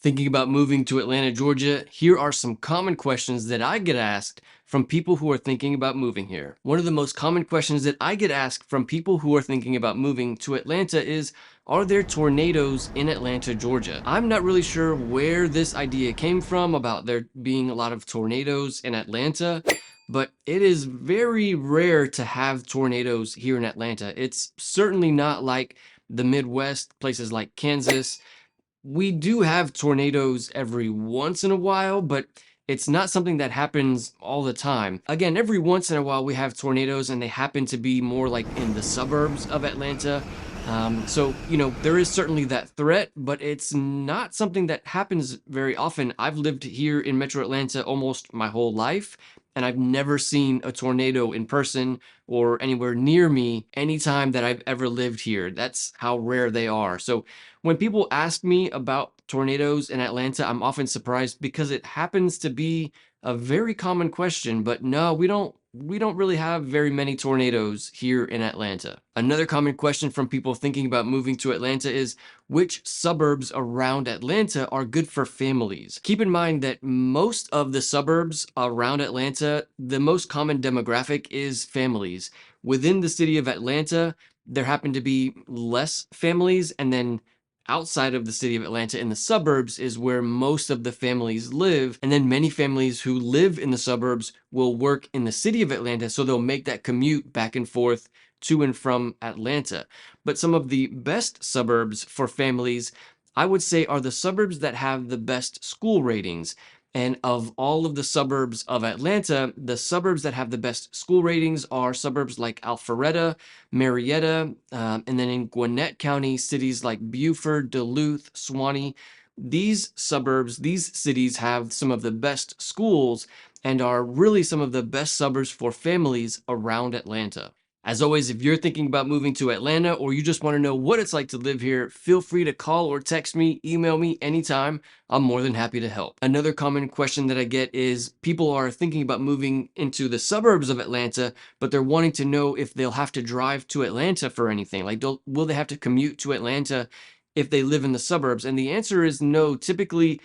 Thinking about moving to Atlanta, Georgia, here are some common questions that I get asked from people who are thinking about moving here. One of the most common questions that I get asked from people who are thinking about moving to Atlanta is, are there tornadoes in Atlanta, Georgia? I'm not really sure where this idea came from about there being a lot of tornadoes in Atlanta, but it is very rare to have tornadoes here in Atlanta. It's certainly not like the Midwest, places like Kansas. We do have tornadoes every once in a while, but it's not something that happens all the time. Again, every once in a while we have tornadoes and they happen to be more like in the suburbs of Atlanta. There is certainly that threat, but it's not something that happens very often. I've lived here in Metro Atlanta almost my whole life, and I've never seen a tornado in person or anywhere near me anytime that I've ever lived here. That's how rare they are. So when people ask me about tornadoes in Atlanta, I'm often surprised because it happens to be a very common question, but no, we don't really have very many tornadoes here in Atlanta. Another common question from people thinking about moving to Atlanta is, which suburbs around Atlanta are good for families? Keep in mind that most of the suburbs around Atlanta, the most common demographic is families. Within the city of Atlanta, there happen to be less families, and then outside of the city of Atlanta in the suburbs is where most of the families live. And then many families who live in the suburbs will work in the city of Atlanta, so they'll make that commute back and forth to and from Atlanta. But some of the best suburbs for families, I would say, are the suburbs that have the best school ratings. And of all of the suburbs of Atlanta, the suburbs that have the best school ratings are suburbs like Alpharetta, Marietta, and then in Gwinnett County, cities like Beaufort, Duluth, Suwanee. These suburbs, these cities have some of the best schools and are really some of the best suburbs for families around Atlanta. As always, if you're thinking about moving to Atlanta or you just want to know what it's like to live here, feel free to call or text me, email me anytime. I'm more than happy to help. Another common question that I get is people are thinking about moving into the suburbs of Atlanta, but they're wanting to know if they'll have to drive to Atlanta for anything. Like, will they have to commute to Atlanta if they live in the suburbs? And the answer is no. Typically,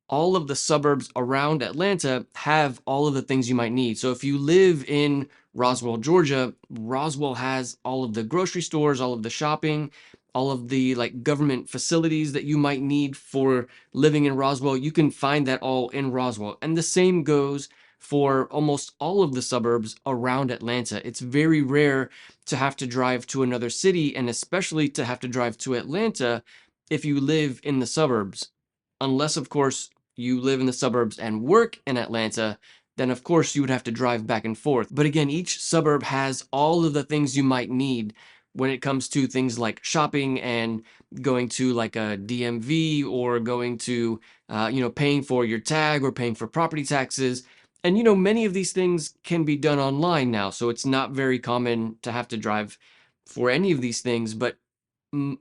all of the suburbs around Atlanta have all of the things you might need. So if you live in Roswell, Georgia, Roswell has all of the grocery stores, all of the shopping, all of the like government facilities that you might need for living in Roswell. You can find that all in Roswell. And the same goes for almost all of the suburbs around Atlanta. It's very rare to have to drive to another city, and especially to have to drive to Atlanta if you live in the suburbs. Unless, of course, you live in the suburbs and work in Atlanta, then of course you would have to drive back and forth. But again, each suburb has all of the things you might need when it comes to things like shopping and going to like a DMV, or going to, paying for your tag or paying for property taxes. And, many of these things can be done online now. So it's not very common to have to drive for any of these things. But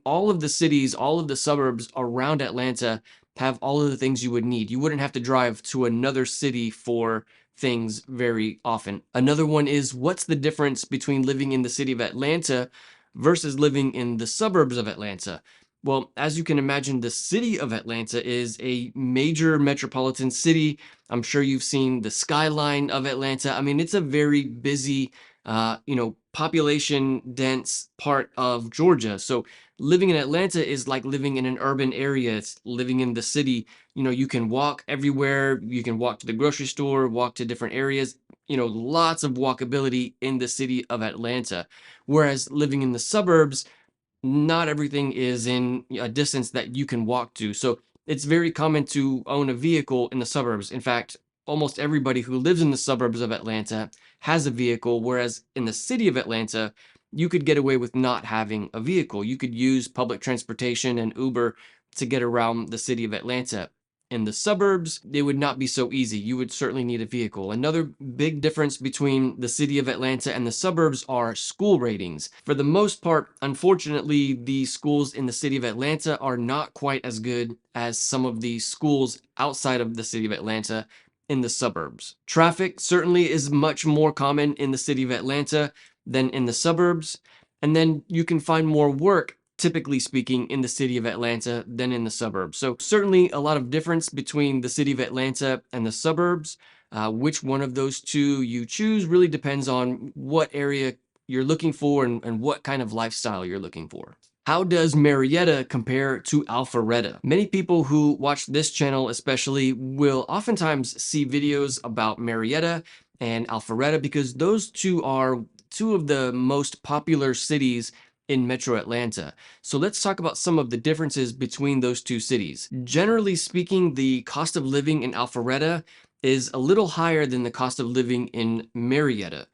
all of the cities, all of the suburbs around Atlanta have all of the things you would need. You wouldn't have to drive to another city for things very often. Another one is, what's the difference between living in the city of Atlanta versus living in the suburbs of Atlanta? Well, as you can imagine, the city of Atlanta is a major metropolitan city. I'm sure you've seen the skyline of Atlanta. I mean, it's a very busy, population dense part of Georgia. So living in Atlanta is like living in an urban area. It's living in the city. You can walk everywhere. You can walk to the grocery store, walk to different areas. Lots of walkability in the city of Atlanta. Whereas living in the suburbs, not everything is in a distance that you can walk to. So it's very common to own a vehicle in the suburbs. In fact, almost everybody who lives in the suburbs of Atlanta has a vehicle, whereas in the city of Atlanta, you could get away with not having a vehicle. You could use public transportation and Uber to get around the city of Atlanta. In the suburbs, it would not be so easy. You would certainly need a vehicle. Another big difference between the city of Atlanta and the suburbs are school ratings. For the most part, unfortunately, the schools in the city of Atlanta are not quite as good as some of the schools outside of the city of Atlanta in the suburbs. Traffic certainly is much more common in the city of Atlanta than in the suburbs. And then you can find more work typically speaking, in the city of Atlanta than in the suburbs. So certainly a lot of difference between the city of Atlanta and the suburbs. Which one of those two you choose really depends on what area you're looking for and what kind of lifestyle you're looking for. How does Marietta compare to Alpharetta? Many people who watch this channel especially will oftentimes see videos about Marietta and Alpharetta because those two are two of the most popular cities in Metro Atlanta. So let's talk about some of the differences between those two cities. Generally speaking, the cost of living in Alpharetta is a little higher than the cost of living in Marietta.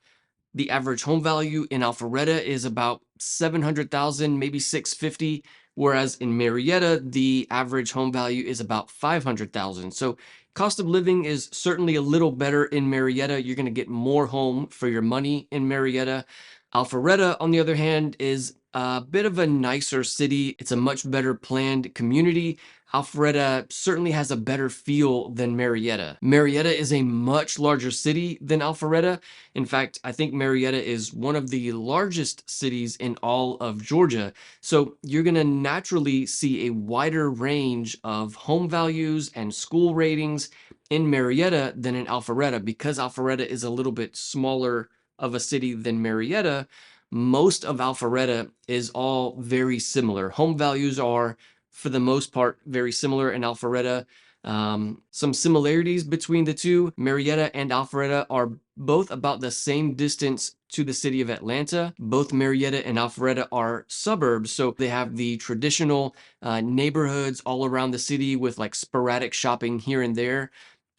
The average home value in Alpharetta is about 700,000, maybe 650, whereas in Marietta, the average home value is about 500,000. So cost of living is certainly a little better in Marietta. You're going to get more home for your money in Marietta. Alpharetta, on the other hand, is a bit of a nicer city. It's a much better planned community. Alpharetta certainly has a better feel than Marietta. Marietta is a much larger city than Alpharetta. In fact, I think Marietta is one of the largest cities in all of Georgia. So you're going to naturally see a wider range of home values and school ratings in Marietta than in Alpharetta. Because Alpharetta is a little bit smaller of a city than Marietta, most of Alpharetta is all very similar. Home values are, for the most part, very similar in Alpharetta. Some similarities between the two: Marietta and Alpharetta are both about the same distance to the city of Atlanta. Both Marietta and Alpharetta are suburbs, so they have the traditional neighborhoods all around the city with like sporadic shopping here and there.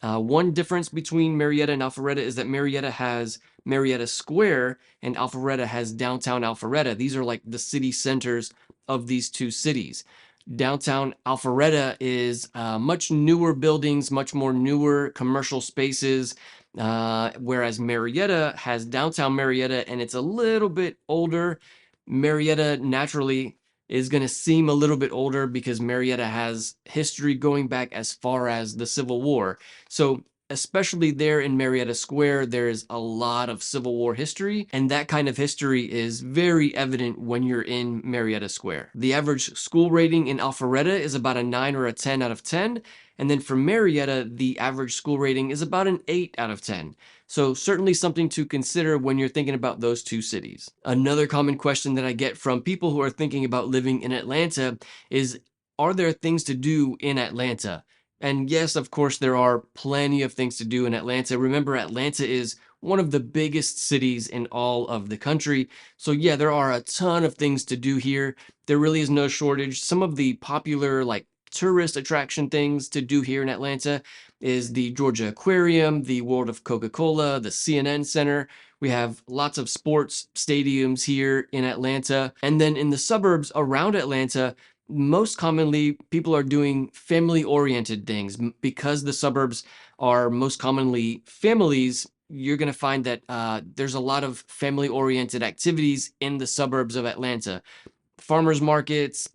One difference between Marietta and Alpharetta is that Marietta has Marietta Square and Alpharetta has downtown Alpharetta. These are like the city centers of these two cities. Downtown Alpharetta is much newer buildings, much more newer commercial spaces, whereas Marietta has downtown Marietta and it's a little bit older. Marietta naturally is going to seem a little bit older because Marietta has history going back as far as the Civil War. So especially there in Marietta Square, there's a lot of Civil War history, and that kind of history is very evident when you're in Marietta Square. The average school rating in Alpharetta is about a 9 or a 10 out of 10, and then for Marietta, the average school rating is about an 8 out of 10. So certainly something to consider when you're thinking about those two cities. Another common question that I get from people who are thinking about living in Atlanta is, are there things to do in Atlanta? And yes, of course, there are plenty of things to do in Atlanta. Remember, Atlanta is one of the biggest cities in all of the country. So yeah, there are a ton of things to do here. There really is no shortage. Some of the popular like tourist attraction things to do here in Atlanta is the Georgia Aquarium, the World of Coca-Cola, the CNN Center. We have lots of sports stadiums here in Atlanta. And then in the suburbs around Atlanta, most commonly people are doing family-oriented things. Because the suburbs are most commonly families, you're going to find that there's a lot of family-oriented activities in the suburbs of Atlanta. Farmers markets,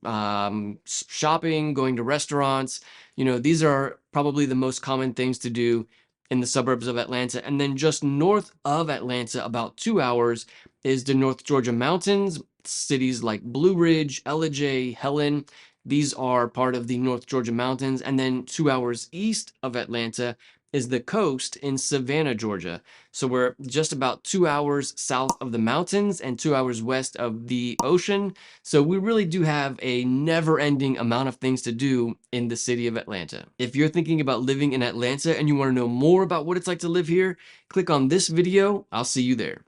shopping, going to restaurants. These are probably the most common things to do in the suburbs of Atlanta. And then just north of Atlanta, about 2 hours, is the North Georgia Mountains. Cities like Blue Ridge, Ellijay, Helen, these are part of the North Georgia Mountains. And then 2 hours east of Atlanta is the coast in Savannah, Georgia. So we're just about 2 hours south of the mountains and 2 hours west of the ocean. So we really do have a never-ending amount of things to do in the city of Atlanta. If you're thinking about living in Atlanta and you want to know more about what it's like to live here, click on this video. I'll see you there.